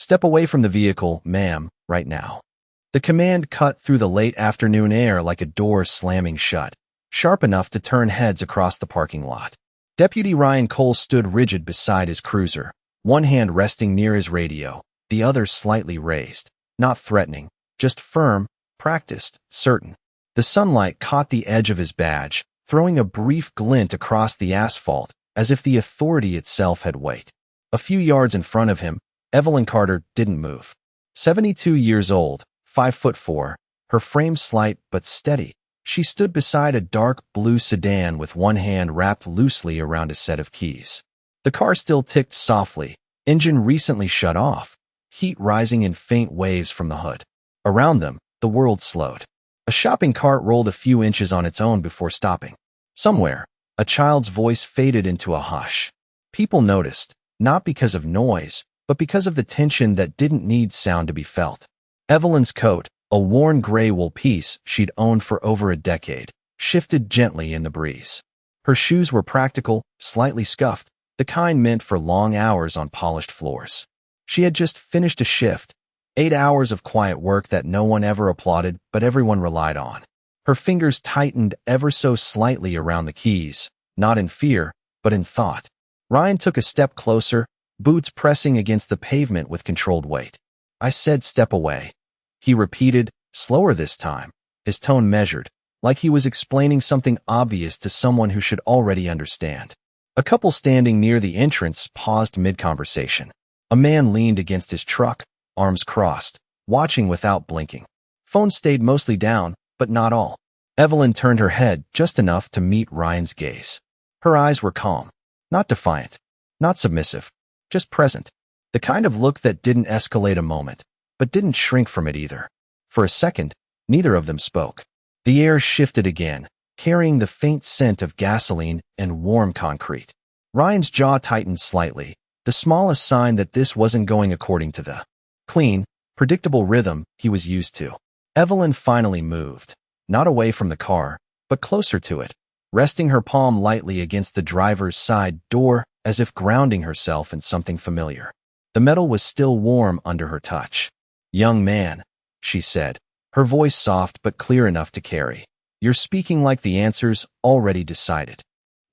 "Step away from the vehicle, ma'am, right now." The command cut through the late afternoon air like a door slamming shut, sharp enough to turn heads across the parking lot. Deputy Ryan Cole stood rigid beside his cruiser, one hand resting near his radio, the other slightly raised, not threatening, just firm, practiced, certain. The sunlight caught the edge of his badge, throwing a brief glint across the asphalt, as if the authority itself had weight. A few yards in front of him, Evelyn Carter didn't move. 72 years old, 5'4", her frame slight but steady. She stood beside a dark blue sedan with one hand wrapped loosely around a set of keys. The car still ticked softly, engine recently shut off, heat rising in faint waves from the hood. Around them, the world slowed. A shopping cart rolled a few inches on its own before stopping. Somewhere, a child's voice faded into a hush. People noticed, not because of noise, but because of the tension that didn't need sound to be felt. Evelyn's coat, a worn gray wool piece she'd owned for over a decade, shifted gently in the breeze. Her shoes were practical, slightly scuffed, the kind meant for long hours on polished floors. She had just finished a shift, 8 hours of quiet work that no one ever applauded but everyone relied on. Her fingers tightened ever so slightly around the keys, not in fear, but in thought. Ryan took a step closer, boots pressing against the pavement with controlled weight. "I said step away," he repeated, slower this time, his tone measured, like he was explaining something obvious to someone who should already understand. A couple standing near the entrance paused mid-conversation. A man leaned against his truck, arms crossed, watching without blinking. Phone stayed mostly down, but not all. Evelyn turned her head just enough to meet Ryan's gaze. Her eyes were calm, not defiant, not submissive, just present. The kind of look that didn't escalate a moment, but didn't shrink from it either. For a second, neither of them spoke. The air shifted again, carrying the faint scent of gasoline and warm concrete. Ryan's jaw tightened slightly, the smallest sign that this wasn't going according to the clean, predictable rhythm he was used to. Evelyn finally moved, not away from the car, but closer to it, resting her palm lightly against the driver's side door as if grounding herself in something familiar. The metal was still warm under her touch. "Young man," she said, her voice soft but clear enough to carry. "You're speaking like the answer's already decided."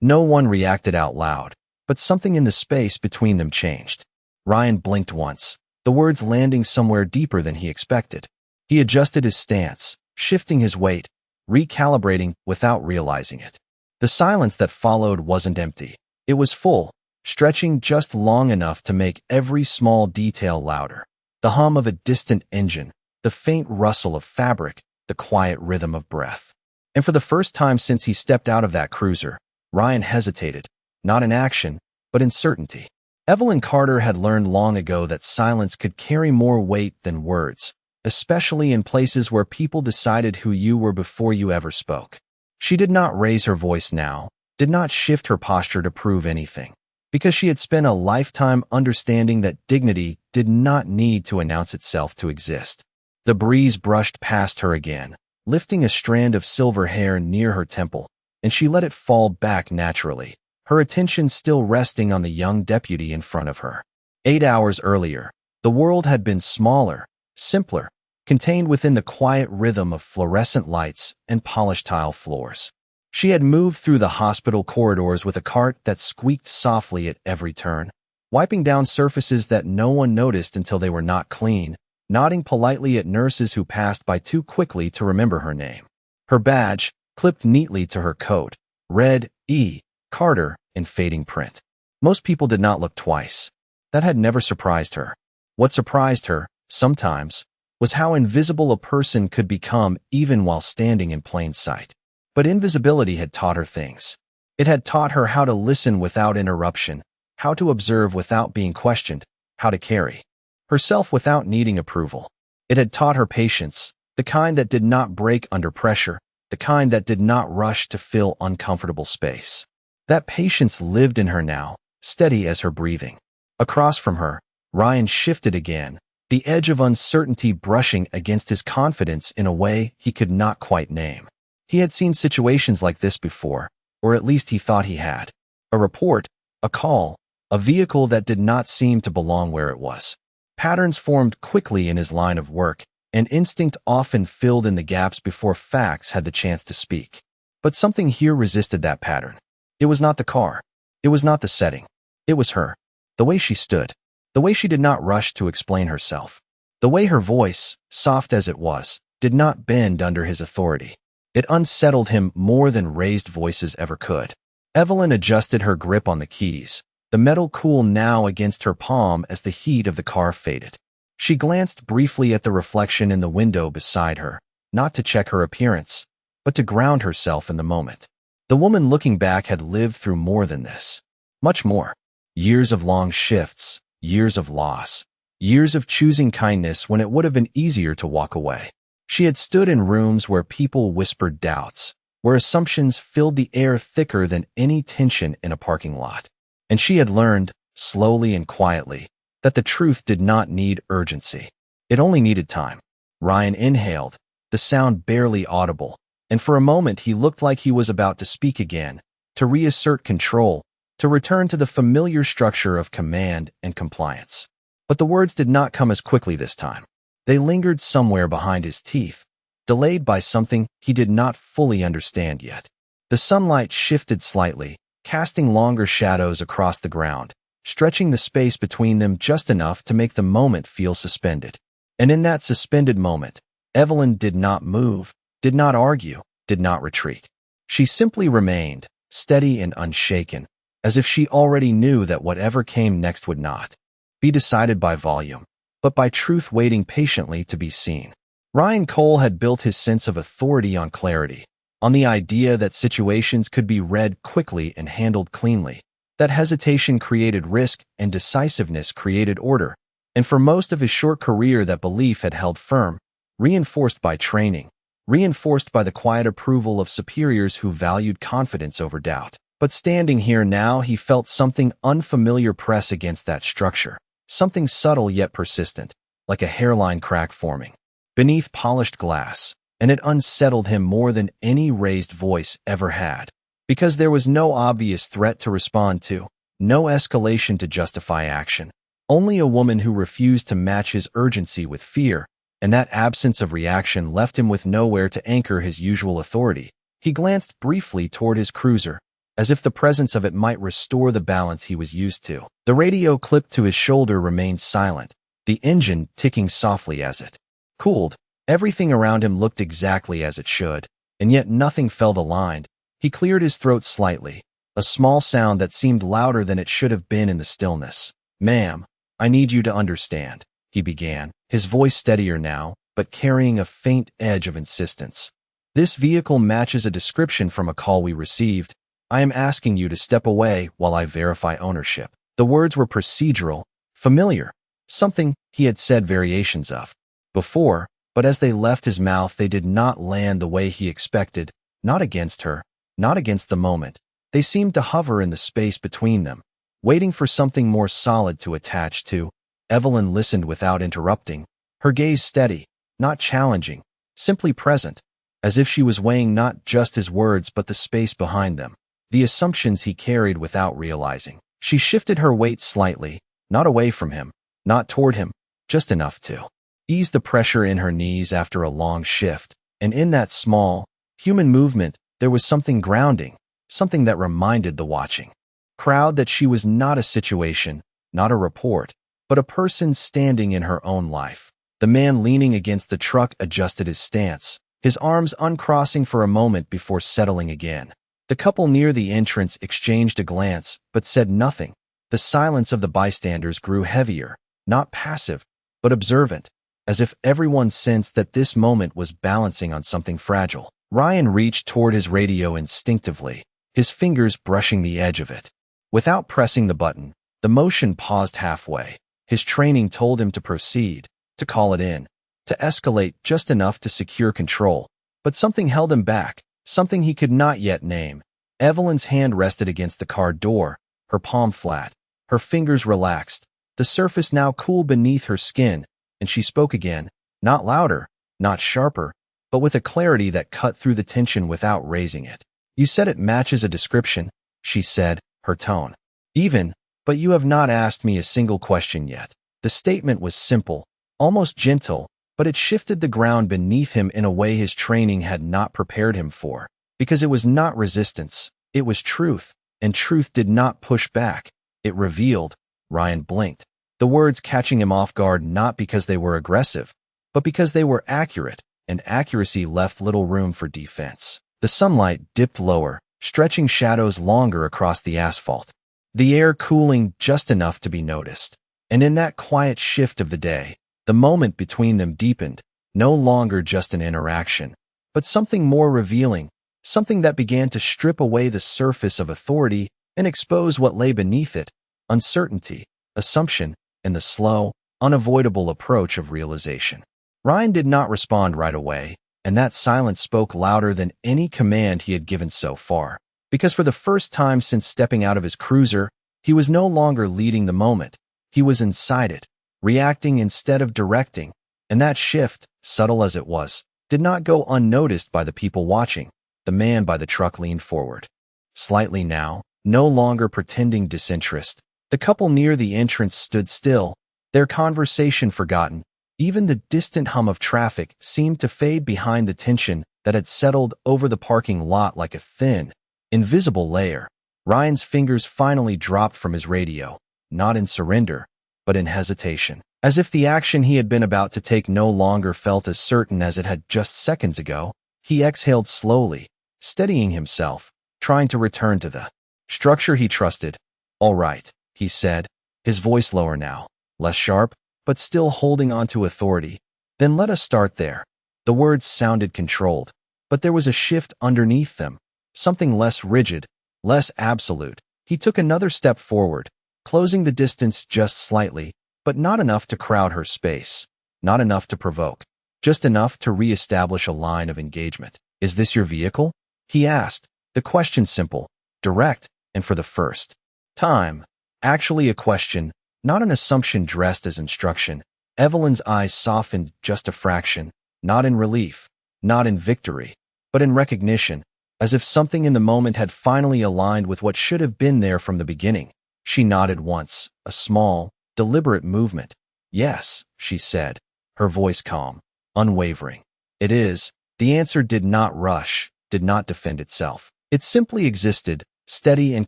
No one reacted out loud, but something in the space between them changed. Ryan blinked once, the words landing somewhere deeper than he expected. He adjusted his stance, shifting his weight, recalibrating without realizing it. The silence that followed wasn't empty. It was full, stretching just long enough to make every small detail louder. The hum of a distant engine, the faint rustle of fabric, the quiet rhythm of breath. And for the first time since he stepped out of that cruiser, Ryan hesitated, not in action, but in certainty. Evelyn Carter had learned long ago that silence could carry more weight than words, especially in places where people decided who you were before you ever spoke. She did not raise her voice now, did not shift her posture to prove anything, because she had spent a lifetime understanding that dignity did not need to announce itself to exist. The breeze brushed past her again, lifting a strand of silver hair near her temple, and she let it fall back naturally, her attention still resting on the young deputy in front of her. 8 hours earlier, the world had been smaller, simpler, contained within the quiet rhythm of fluorescent lights and polished tile floors. She had moved through the hospital corridors with a cart that squeaked softly at every turn, wiping down surfaces that no one noticed until they were not clean, nodding politely at nurses who passed by too quickly to remember her name. Her badge, clipped neatly to her coat, read E. Carter in fading print. Most people did not look twice. That had never surprised her. What surprised her, sometimes, was how invisible a person could become even while standing in plain sight. But invisibility had taught her things. It had taught her how to listen without interruption, how to observe without being questioned, how to carry herself without needing approval. It had taught her patience, the kind that did not break under pressure, the kind that did not rush to fill uncomfortable space. That patience lived in her now, steady as her breathing. Across from her, Ryan shifted again, the edge of uncertainty brushing against his confidence in a way he could not quite name. He had seen situations like this before, or at least he thought he had. A report, a call, a vehicle that did not seem to belong where it was. Patterns formed quickly in his line of work, and instinct often filled in the gaps before facts had the chance to speak. But something here resisted that pattern. It was not the car. It was not the setting. It was her. The way she stood. The way she did not rush to explain herself. The way her voice, soft as it was, did not bend under his authority. It unsettled him more than raised voices ever could. Evelyn adjusted her grip on the keys, the metal cool now against her palm as the heat of the car faded. She glanced briefly at the reflection in the window beside her, not to check her appearance, but to ground herself in the moment. The woman looking back had lived through more than this. Much more. Years of long shifts, years of loss, years of choosing kindness when it would have been easier to walk away. She had stood in rooms where people whispered doubts, where assumptions filled the air thicker than any tension in a parking lot. And she had learned, slowly and quietly, that the truth did not need urgency. It only needed time. Ryan inhaled, the sound barely audible, and for a moment he looked like he was about to speak again, to reassert control, to return to the familiar structure of command and compliance. But the words did not come as quickly this time. They lingered somewhere behind his teeth, delayed by something he did not fully understand yet. The sunlight shifted slightly, casting longer shadows across the ground, stretching the space between them just enough to make the moment feel suspended. And in that suspended moment, Evelyn did not move, did not argue, did not retreat. She simply remained, steady and unshaken, as if she already knew that whatever came next would not be decided by volume, but by truth waiting patiently to be seen. Ryan Cole had built his sense of authority on clarity, on the idea that situations could be read quickly and handled cleanly, that hesitation created risk and decisiveness created order, and for most of his short career that belief had held firm, reinforced by training, reinforced by the quiet approval of superiors who valued confidence over doubt. But standing here now, he felt something unfamiliar press against that structure, something subtle yet persistent, like a hairline crack forming beneath polished glass, and it unsettled him more than any raised voice ever had. Because there was no obvious threat to respond to, no escalation to justify action, only a woman who refused to match his urgency with fear, and that absence of reaction left him with nowhere to anchor his usual authority. He glanced briefly toward his cruiser, as if the presence of it might restore the balance he was used to. The radio clipped to his shoulder remained silent, the engine ticking softly as it cooled. Everything around him looked exactly as it should, and yet nothing felt aligned. He cleared his throat slightly, a small sound that seemed louder than it should have been in the stillness. "Ma'am, I need you to understand," he began, his voice steadier now, but carrying a faint edge of insistence. "This vehicle matches a description from a call we received. I am asking you to step away while I verify ownership." The words were procedural, familiar, something he had said variations of before, but as they left his mouth they did not land the way he expected, not against her, not against the moment. They seemed to hover in the space between them, waiting for something more solid to attach to. Evelyn listened without interrupting, her gaze steady, not challenging, simply present, as if she was weighing not just his words but the space behind them, the assumptions he carried without realizing. She shifted her weight slightly, not away from him, not toward him, just enough to ease the pressure in her knees after a long shift, and in that small, human movement there was something grounding, something that reminded the watching crowd that she was not a situation, not a report, but a person standing in her own life. The man leaning against the truck adjusted his stance, his arms uncrossing for a moment before settling again. The couple near the entrance exchanged a glance, but said nothing. The silence of the bystanders grew heavier, not passive, but observant, as if everyone sensed that this moment was balancing on something fragile. Ryan reached toward his radio instinctively, his fingers brushing the edge of it. Without pressing the button, the motion paused halfway. His training told him to proceed, to call it in, to escalate just enough to secure control. But something held him back, something he could not yet name. Evelyn's hand rested against the car door, her palm flat, her fingers relaxed, the surface now cool beneath her skin, and she spoke again, not louder, not sharper, but with a clarity that cut through the tension without raising it. "You said it matches a description," she said, her tone even, "but you have not asked me a single question yet." The statement was simple, almost gentle, but it shifted the ground beneath him in a way his training had not prepared him for. Because it was not resistance, it was truth, and truth did not push back. It revealed. Ryan blinked, the words catching him off guard not because they were aggressive, but because they were accurate, and accuracy left little room for defense. The sunlight dipped lower, stretching shadows longer across the asphalt, the air cooling just enough to be noticed. And in that quiet shift of the day, the moment between them deepened, no longer just an interaction, but something more revealing, something that began to strip away the surface of authority and expose what lay beneath it: uncertainty, assumption, and the slow, unavoidable approach of realization. Ryan did not respond right away, and that silence spoke louder than any command he had given so far. Because for the first time since stepping out of his cruiser, he was no longer leading the moment. He was inside it, reacting instead of directing. And that shift, subtle as it was, did not go unnoticed by the people watching. The man by the truck leaned forward, slightly now, no longer pretending disinterest. The couple near the entrance stood still, their conversation forgotten. Even the distant hum of traffic seemed to fade behind the tension that had settled over the parking lot like a thin, invisible layer. Ryan's fingers finally dropped from his radio, not in surrender, but in hesitation, as if the action he had been about to take no longer felt as certain as it had just seconds ago. He exhaled slowly, steadying himself, trying to return to the structure he trusted. "All right," he said, his voice lower now, less sharp, but still holding on to authority. "Then let us start there." The words sounded controlled, but there was a shift underneath them, something less rigid, less absolute. He took another step forward, closing the distance just slightly, but not enough to crowd her space, not enough to provoke, just enough to re-establish a line of engagement. "Is this your vehicle?" he asked, the question simple, direct, and for the first time, actually a question, not an assumption dressed as instruction. Evelyn's eyes softened just a fraction, not in relief, not in victory, but in recognition, as if something in the moment had finally aligned with what should have been there from the beginning. She nodded once, a small, deliberate movement. "Yes," she said, her voice calm, unwavering. "It is." The answer did not rush, did not defend itself. It simply existed, steady and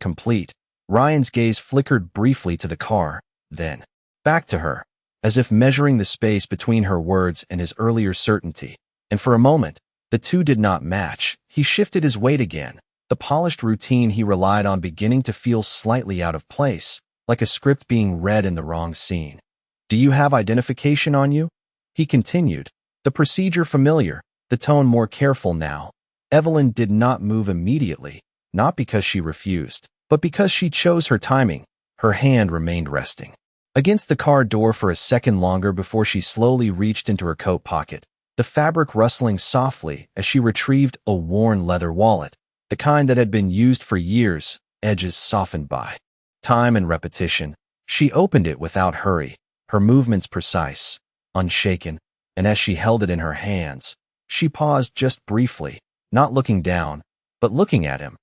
complete. Ryan's gaze flickered briefly to the car, then back to her, as if measuring the space between her words and his earlier certainty. And for a moment, the two did not match. He shifted his weight again, the polished routine he relied on beginning to feel slightly out of place, like a script being read in the wrong scene. "Do you have identification on you?" he continued, the procedure familiar, the tone more careful now. Evelyn did not move immediately, not because she refused, but because she chose her timing. Her hand remained resting against the car door for a second longer before she slowly reached into her coat pocket, the fabric rustling softly as she retrieved a worn leather wallet, the kind that had been used for years, edges softened by time and repetition. She opened it without hurry, her movements precise, unshaken, and as she held it in her hands, she paused just briefly, not looking down, but looking at him.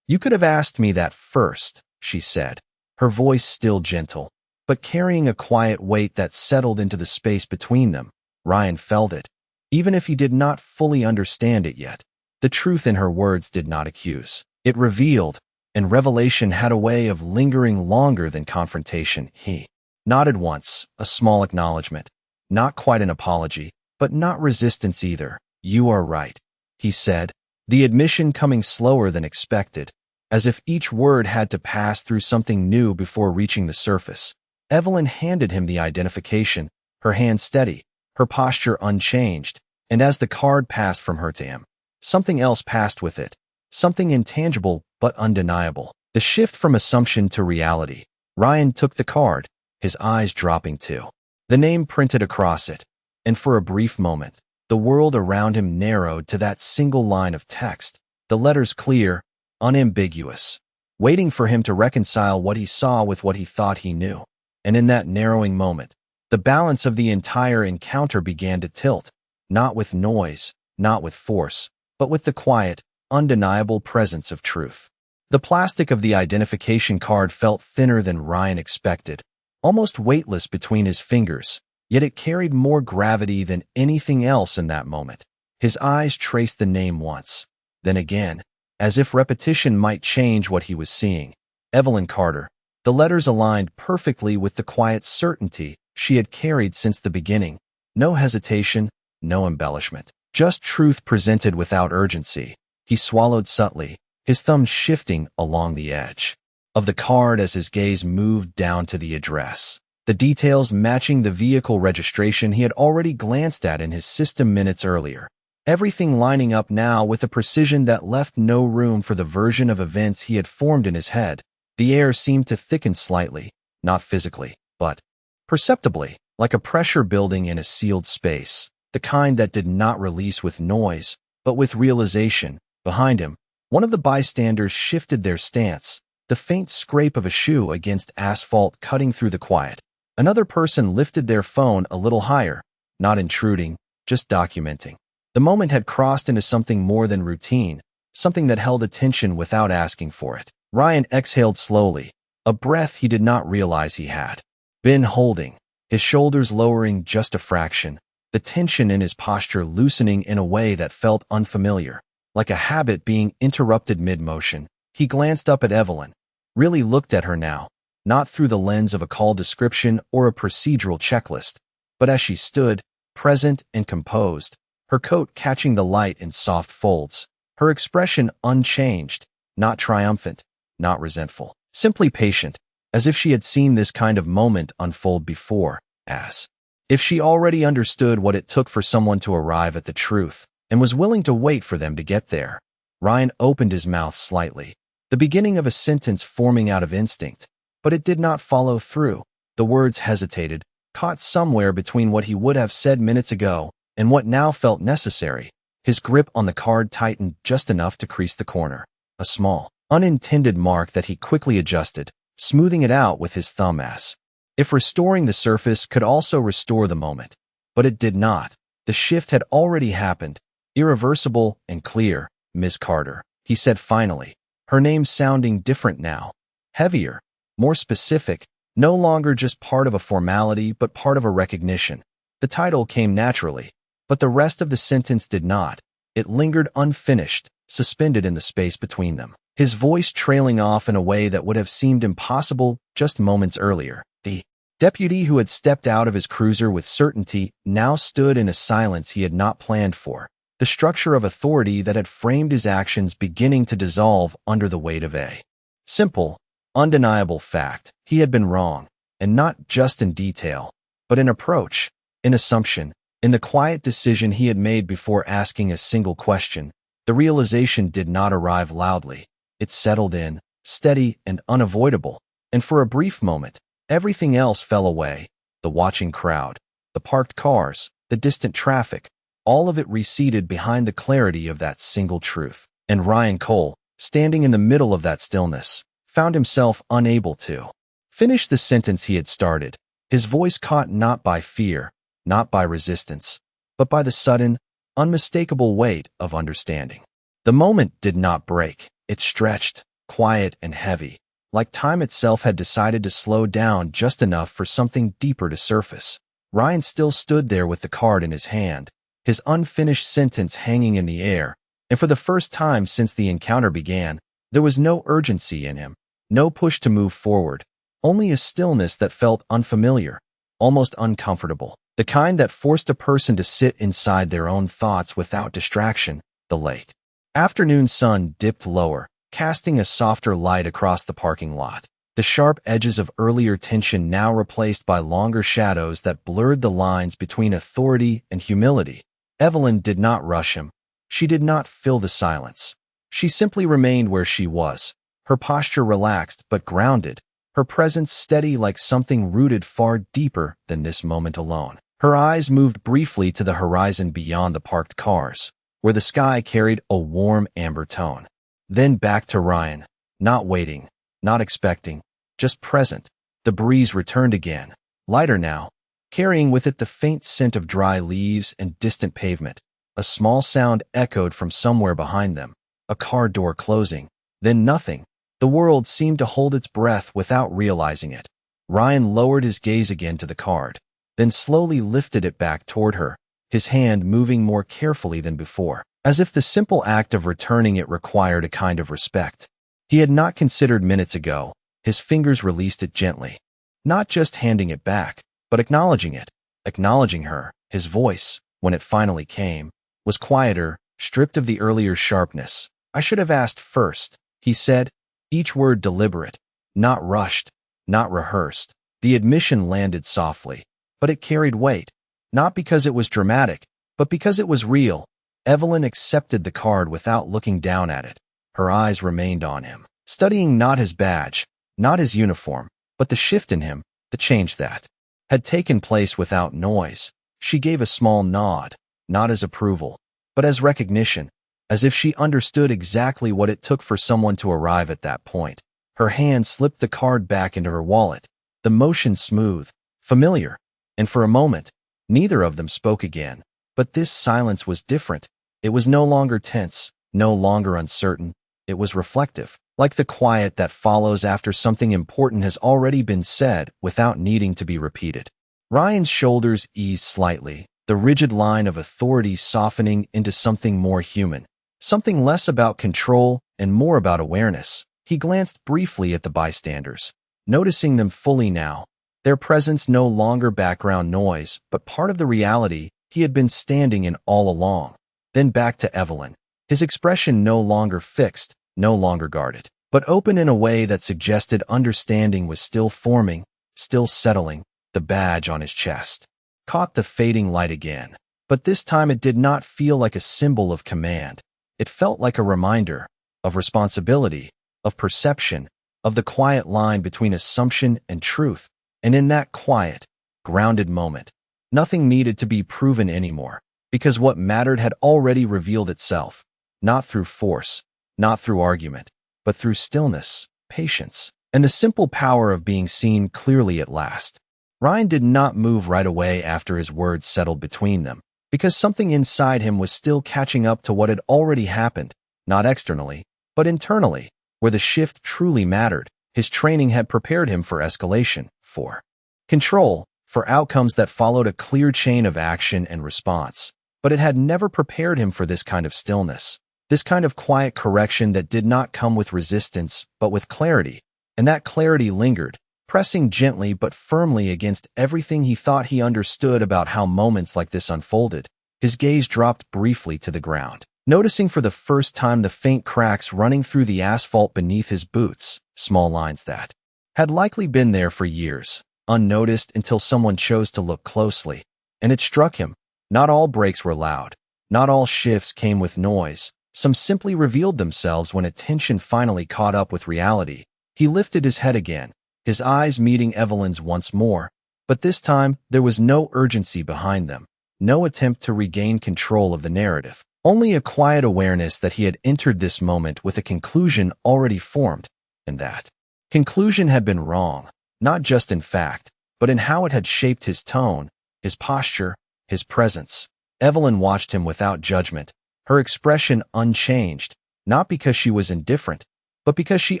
"You could have asked me that first," she said, her voice still gentle, but carrying a quiet weight that settled into the space between them. Ryan felt it, even if he did not fully understand it yet. The truth in her words did not accuse. It revealed, and revelation had a way of lingering longer than confrontation. He nodded once, a small acknowledgement. Not quite an apology, but not resistance either. "You are right," he said, the admission coming slower than expected, as if each word had to pass through something new before reaching the surface. Evelyn handed him the identification, her hand steady, her posture unchanged, and as the card passed from her to him, something else passed with it, something intangible but undeniable. The shift from assumption to reality. Ryan took the card, his eyes dropping too. The name printed across it, and for a brief moment, the world around him narrowed to that single line of text, the letters clear, unambiguous, waiting for him to reconcile what he saw with what he thought he knew. And in that narrowing moment, the balance of the entire encounter began to tilt, not with noise, not with force, but with the quiet, undeniable presence of truth. The plastic of the identification card felt thinner than Ryan expected, almost weightless between his fingers, yet it carried more gravity than anything else in that moment. His eyes traced the name once, then again, as if repetition might change what he was seeing. Evelyn Carter. The letters aligned perfectly with the quiet certainty she had carried since the beginning. No hesitation, no embellishment. Just truth presented without urgency. He swallowed subtly, his thumb shifting along the edge of the card as his gaze moved down to the address. The details matching the vehicle registration he had already glanced at in his system minutes earlier. Everything lining up now with a precision that left no room for the version of events he had formed in his head. The air seemed to thicken slightly, not physically, but perceptibly, like a pressure building in a sealed space, the kind that did not release with noise, but with realization. Behind him, one of the bystanders shifted their stance, the faint scrape of a shoe against asphalt cutting through the quiet. Another person lifted their phone a little higher, not intruding, just documenting. The moment had crossed into something more than routine, something that held attention without asking for it. Ryan exhaled slowly, a breath he did not realize he had been holding, his shoulders lowering just a fraction, the tension in his posture loosening in a way that felt unfamiliar, like a habit being interrupted mid-motion. He glanced up at Evelyn, really looked at her now, not through the lens of a call description or a procedural checklist, but as she stood, present and composed, her coat catching the light in soft folds, her expression unchanged, not triumphant, not resentful, simply patient, as if she had seen this kind of moment unfold before, as if she already understood what it took for someone to arrive at the truth and was willing to wait for them to get there. Ryan opened his mouth slightly, the beginning of a sentence forming out of instinct, but it did not follow through. The words hesitated, caught somewhere between what he would have said minutes ago and what now felt necessary. His grip on the card tightened just enough to crease the corner, a small, unintended mark that he quickly adjusted, smoothing it out with his thumb as if restoring the surface could also restore the moment. But it did not. The shift had already happened, irreversible and clear. Miss Carter, he said finally, her name sounding different now, heavier, more specific, no longer just part of a formality but part of a recognition. The title came naturally, but the rest of the sentence did not. It lingered unfinished, suspended in the space between them, his voice trailing off in a way that would have seemed impossible just moments earlier. The deputy who had stepped out of his cruiser with certainty now stood in a silence he had not planned for, the structure of authority that had framed his actions beginning to dissolve under the weight of a simple, undeniable fact. He had been wrong, and not just in detail, but in approach, in assumption, in the quiet decision he had made before asking a single question. The realization did not arrive loudly. It settled in, steady and unavoidable, and for a brief moment, everything else fell away. The watching crowd, the parked cars, the distant traffic, all of it receded behind the clarity of that single truth. And Ryan Cole, standing in the middle of that stillness, found himself unable to finish the sentence he had started, his voice caught not by fear, not by resistance, but by the sudden, unmistakable weight of understanding. The moment did not break. It stretched, quiet and heavy, like time itself had decided to slow down just enough for something deeper to surface. Ryan still stood there with the card in his hand, his unfinished sentence hanging in the air, and for the first time since the encounter began, there was no urgency in him, no push to move forward, only a stillness that felt unfamiliar, almost uncomfortable, the kind that forced a person to sit inside their own thoughts without distraction. The late afternoon sun dipped lower, casting a softer light across the parking lot, the sharp edges of earlier tension now replaced by longer shadows that blurred the lines between authority and humility. Evelyn did not rush him. She did not fill the silence. She simply remained where she was, her posture relaxed but grounded, her presence steady like something rooted far deeper than this moment alone. Her eyes moved briefly to the horizon beyond the parked cars, where the sky carried a warm amber tone. Then back to Ryan, not waiting, not expecting, just present. The breeze returned again, lighter now, carrying with it the faint scent of dry leaves and distant pavement. A small sound echoed from somewhere behind them, a car door closing, then nothing. The world seemed to hold its breath without realizing it. Ryan lowered his gaze again to the card, then slowly lifted it back toward her, his hand moving more carefully than before, as if the simple act of returning it required a kind of respect he had not considered minutes ago. His fingers released it gently, not just handing it back, but acknowledging it, acknowledging her. His voice, when it finally came, was quieter, stripped of the earlier sharpness. "I should have asked first," he said, each word deliberate, not rushed, not rehearsed. The admission landed softly, but it carried weight, not because it was dramatic, but because it was real. Evelyn accepted the card without looking down at it. Her eyes remained on him, studying not his badge, not his uniform, but the shift in him, the change that had taken place without noise. She gave a small nod, not as approval, but as recognition, as if she understood exactly what it took for someone to arrive at that point. Her hand slipped the card back into her wallet, the motion smooth, familiar, and for a moment, neither of them spoke again. But this silence was different. It was no longer tense, no longer uncertain. It was reflective, like the quiet that follows after something important has already been said without needing to be repeated. Ryan's shoulders eased slightly, the rigid line of authority softening into something more human, something less about control and more about awareness. He glanced briefly at the bystanders, noticing them fully now, their presence no longer background noise, but part of the reality he had been standing in all along. Then back to Evelyn, his expression no longer fixed, no longer guarded, but open in a way that suggested understanding was still forming, still settling. The badge on his chest caught the fading light again, but this time it did not feel like a symbol of command. It felt like a reminder of responsibility, of perception, of the quiet line between assumption and truth. And in that quiet, grounded moment, nothing needed to be proven anymore, because what mattered had already revealed itself, not through force, not through argument, but through stillness, patience, and the simple power of being seen clearly at last. Ryan did not move right away after his words settled between them, because something inside him was still catching up to what had already happened, not externally, but internally, where the shift truly mattered. His training had prepared him for escalation, for control, for outcomes that followed a clear chain of action and response. But it had never prepared him for this kind of stillness, this kind of quiet correction that did not come with resistance, but with clarity. And that clarity lingered, pressing gently but firmly against everything he thought he understood about how moments like this unfolded. His gaze dropped briefly to the ground, noticing for the first time the faint cracks running through the asphalt beneath his boots, small lines that had likely been there for years, unnoticed until someone chose to look closely. And it struck him. Not all breaks were loud. Not all shifts came with noise. Some simply revealed themselves when attention finally caught up with reality. He lifted his head again, his eyes meeting Evelyn's once more, but this time there was no urgency behind them, no attempt to regain control of the narrative, only a quiet awareness that he had entered this moment with a conclusion already formed, and that conclusion had been wrong, not just in fact, but in how it had shaped his tone, his posture, his presence. Evelyn watched him without judgment, her expression unchanged, not because she was indifferent, but because she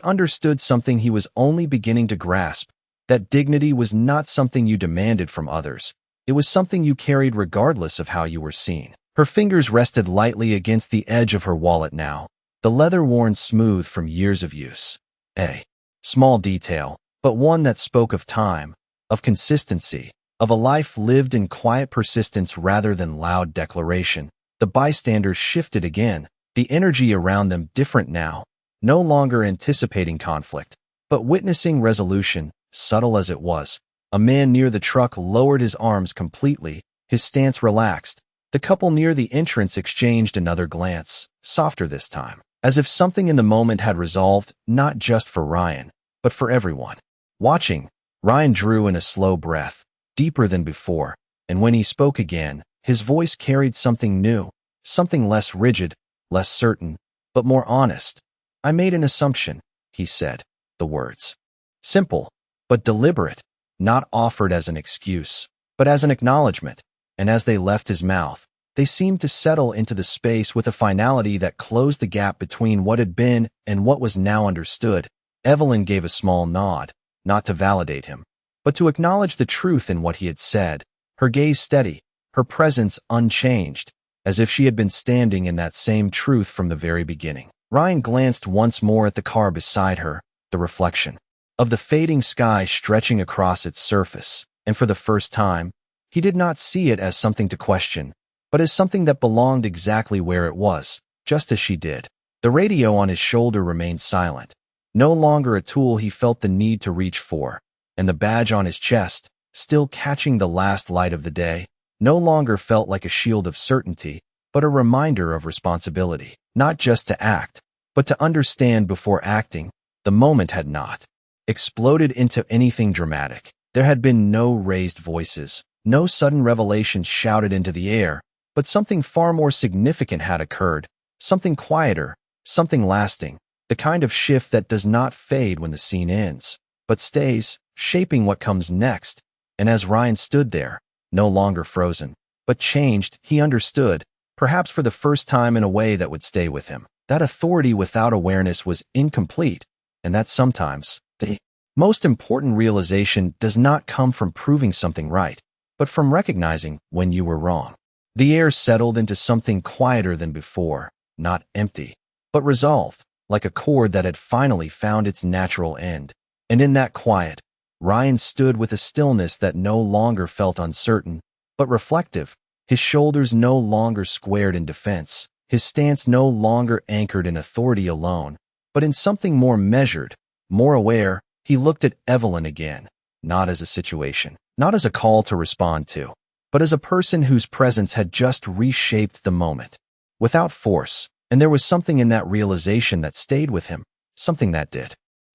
understood something he was only beginning to grasp, that dignity was not something you demanded from others. It was something you carried regardless of how you were seen. Her fingers rested lightly against the edge of her wallet now, the leather worn smooth from years of use. A small detail, but one that spoke of time, of consistency, of a life lived in quiet persistence rather than loud declaration. The bystanders shifted again, the energy around them different now, no longer anticipating conflict, but witnessing resolution, subtle as it was. A man near the truck lowered his arms completely, his stance relaxed. The couple near the entrance exchanged another glance, softer this time, as if something in the moment had resolved, not just for Ryan, but for everyone. Watching, Ryan drew in a slow breath, deeper than before, and when he spoke again, his voice carried something new, something less rigid, less certain, but more honest. "I made an assumption," he said, the words simple, but deliberate, not offered as an excuse, but as an acknowledgement, and as they left his mouth, they seemed to settle into the space with a finality that closed the gap between what had been and what was now understood. Evelyn gave a small nod, not to validate him, but to acknowledge the truth in what he had said, her gaze steady, her presence unchanged, as if she had been standing in that same truth from the very beginning. Ryan glanced once more at the car beside her, the reflection of the fading sky stretching across its surface, and for the first time, he did not see it as something to question, but as something that belonged exactly where it was, just as she did. The radio on his shoulder remained silent, no longer a tool he felt the need to reach for, and the badge on his chest, still catching the last light of the day, no longer felt like a shield of certainty, but a reminder of responsibility. Not just to act, but to understand before acting. The moment had not exploded into anything dramatic. There had been no raised voices, no sudden revelations shouted into the air, but something far more significant had occurred, something quieter, something lasting, the kind of shift that does not fade when the scene ends, but stays, shaping what comes next. And as Ryan stood there, no longer frozen, but changed, he understood, perhaps for the first time in a way that would stay with him, that authority without awareness was incomplete, and that sometimes the most important realization does not come from proving something right, but from recognizing when you were wrong. The air settled into something quieter than before, not empty, but resolved, like a chord that had finally found its natural end. And in that quiet, Ryan stood with a stillness that no longer felt uncertain, but reflective, his shoulders no longer squared in defense, his stance no longer anchored in authority alone, but in something more measured, more aware. He looked at Evelyn again, not as a situation, not as a call to respond to, but as a person whose presence had just reshaped the moment, without force, and there was something in that realization that stayed with him, something that did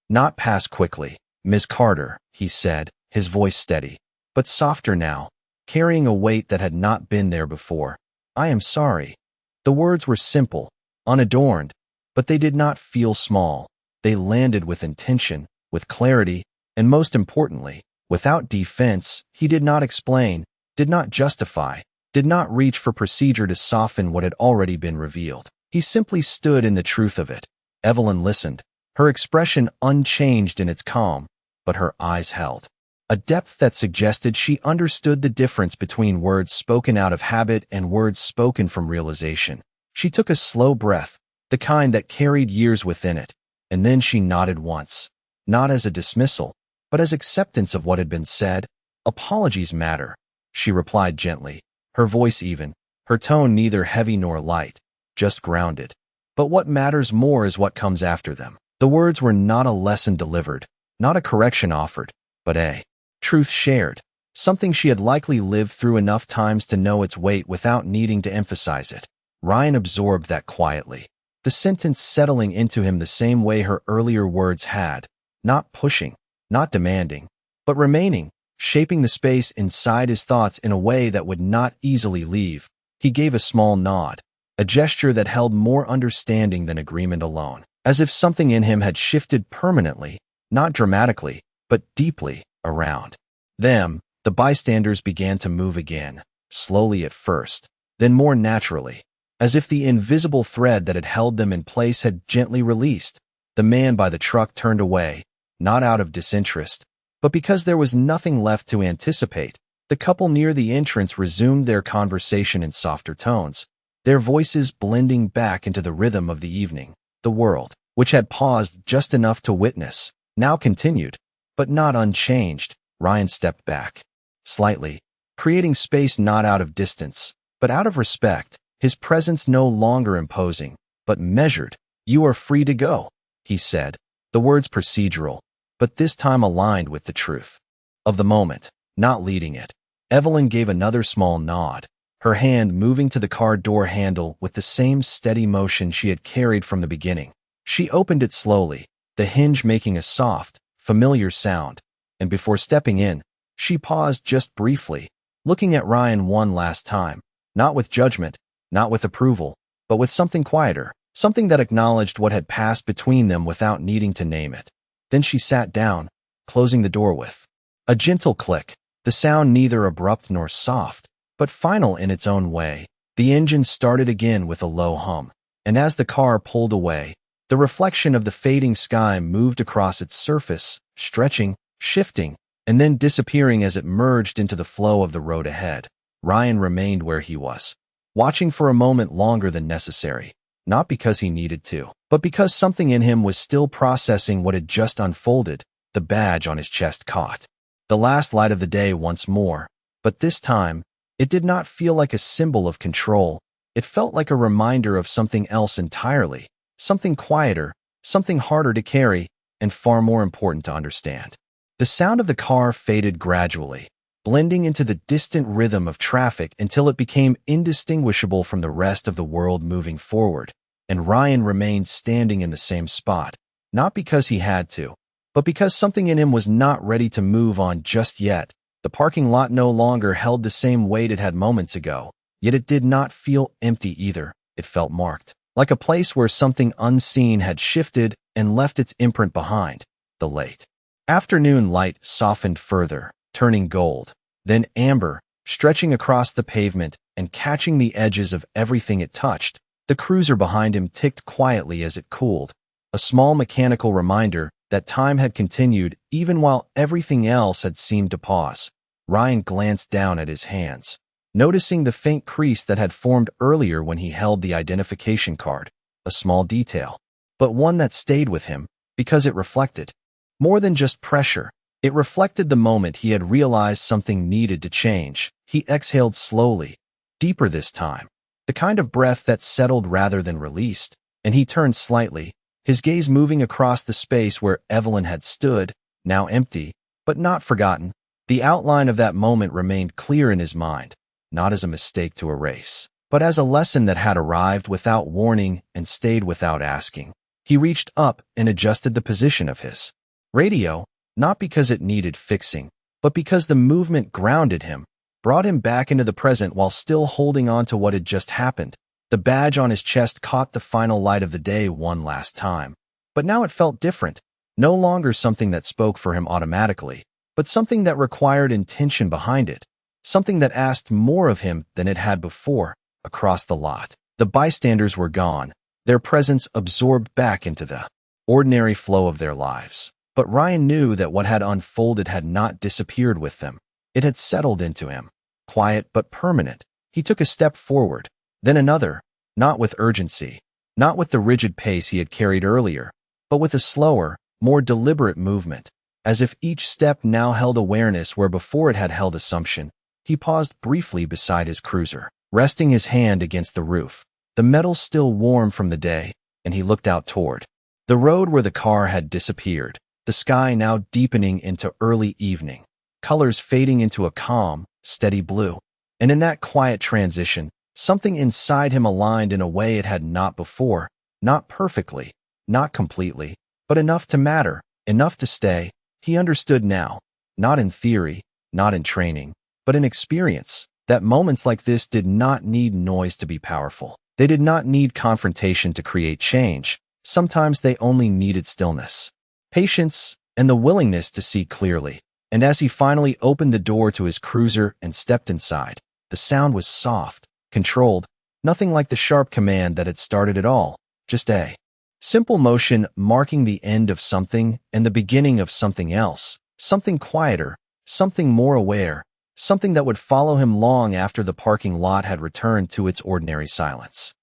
not pass quickly. "Ms. Carter," he said, his voice steady, but softer now, carrying a weight that had not been there before. "I am sorry." The words were simple, unadorned, but they did not feel small. They landed with intention, with clarity, and most importantly, without defense. He did not explain, did not justify, did not reach for procedure to soften what had already been revealed. He simply stood in the truth of it. Evelyn listened, her expression unchanged in its calm, but her eyes held a depth that suggested she understood the difference between words spoken out of habit and words spoken from realization. She took a slow breath, the kind that carried years within it, and then she nodded once, not as a dismissal, but as acceptance of what had been said. "Apologies matter," she replied gently, her voice even, her tone neither heavy nor light, just grounded. "But what matters more is what comes after them." The words were not a lesson delivered, not a correction offered, but a truth shared, something she had likely lived through enough times to know its weight without needing to emphasize it. Ryan absorbed that quietly, the sentence settling into him the same way her earlier words had, not pushing, not demanding, but remaining, shaping the space inside his thoughts in a way that would not easily leave. He gave a small nod, a gesture that held more understanding than agreement alone, as if something in him had shifted permanently, not dramatically, but deeply, around them. The bystanders began to move again, slowly at first, then more naturally, as if the invisible thread that had held them in place had gently released. The man by the truck turned away, not out of disinterest, but because there was nothing left to anticipate. The couple near the entrance resumed their conversation in softer tones, their voices blending back into the rhythm of the evening. The world, which had paused just enough to witness, now continued, but not unchanged. Ryan stepped back, slightly, creating space not out of distance, but out of respect, his presence no longer imposing, but measured. "You are free to go," he said, the words procedural, but this time aligned with the truth of the moment, not leading it. Evelyn gave another small nod, her hand moving to the car door handle with the same steady motion she had carried from the beginning. She opened it slowly, the hinge making a soft, familiar sound, and before stepping in, she paused just briefly, looking at Ryan one last time, not with judgment, not with approval, but with something quieter, something that acknowledged what had passed between them without needing to name it. Then she sat down, closing the door with a gentle click, the sound neither abrupt nor soft, but final in its own way. The engine started again with a low hum, and as the car pulled away, the reflection of the fading sky moved across its surface, stretching, shifting, and then disappearing as it merged into the flow of the road ahead. Ryan remained where he was, watching for a moment longer than necessary, not because he needed to, but because something in him was still processing what had just unfolded. The badge on his chest caught the last light of the day once more, but this time, it did not feel like a symbol of control. It felt like a reminder of something else entirely, something quieter, something harder to carry, and far more important to understand. The sound of the car faded gradually, blending into the distant rhythm of traffic until it became indistinguishable from the rest of the world moving forward, and Ryan remained standing in the same spot, not because he had to, but because something in him was not ready to move on just yet. The parking lot no longer held the same weight it had moments ago, yet it did not feel empty either. It felt marked, like a place where something unseen had shifted and left its imprint behind. The late afternoon light softened further, turning gold, then amber, stretching across the pavement and catching the edges of everything it touched. The cruiser behind him ticked quietly as it cooled, a small mechanical reminder that time had continued even while everything else had seemed to pause. Ryan glanced down at his hands, noticing the faint crease that had formed earlier when he held the identification card, a small detail, but one that stayed with him because it reflected more than just pressure. It reflected the moment he had realized something needed to change. He exhaled slowly, deeper this time, the kind of breath that settled rather than released, and he turned slightly, his gaze moving across the space where Evelyn had stood, now empty, but not forgotten. The outline of that moment remained clear in his mind, not as a mistake to erase, but as a lesson that had arrived without warning and stayed without asking. He reached up and adjusted the position of his radio, not because it needed fixing, but because the movement grounded him, brought him back into the present while still holding on to what had just happened. The badge on his chest caught the final light of the day one last time, but now it felt different, no longer something that spoke for him automatically, but something that required intention behind it, something that asked more of him than it had before. Across the lot, the bystanders were gone, their presence absorbed back into the ordinary flow of their lives. But Ryan knew that what had unfolded had not disappeared with them. It had settled into him, quiet but permanent. He took a step forward, then another, not with urgency, not with the rigid pace he had carried earlier, but with a slower, more deliberate movement, as if each step now held awareness where before it had held assumption. He paused briefly beside his cruiser, resting his hand against the roof, the metal still warm from the day, and he looked out toward the road where the car had disappeared, the sky now deepening into early evening, colors fading into a calm, steady blue. And in that quiet transition, something inside him aligned in a way it had not before, not perfectly, not completely, but enough to matter, enough to stay. He understood now, not in theory, not in training, but in experience, that moments like this did not need noise to be powerful. They did not need confrontation to create change. Sometimes they only needed stillness, patience, and the willingness to see clearly. And as he finally opened the door to his cruiser and stepped inside, the sound was soft, controlled, nothing like the sharp command that had started it all, just a simple motion marking the end of something and the beginning of something else, something quieter, something more aware, something that would follow him long after the parking lot had returned to its ordinary silence.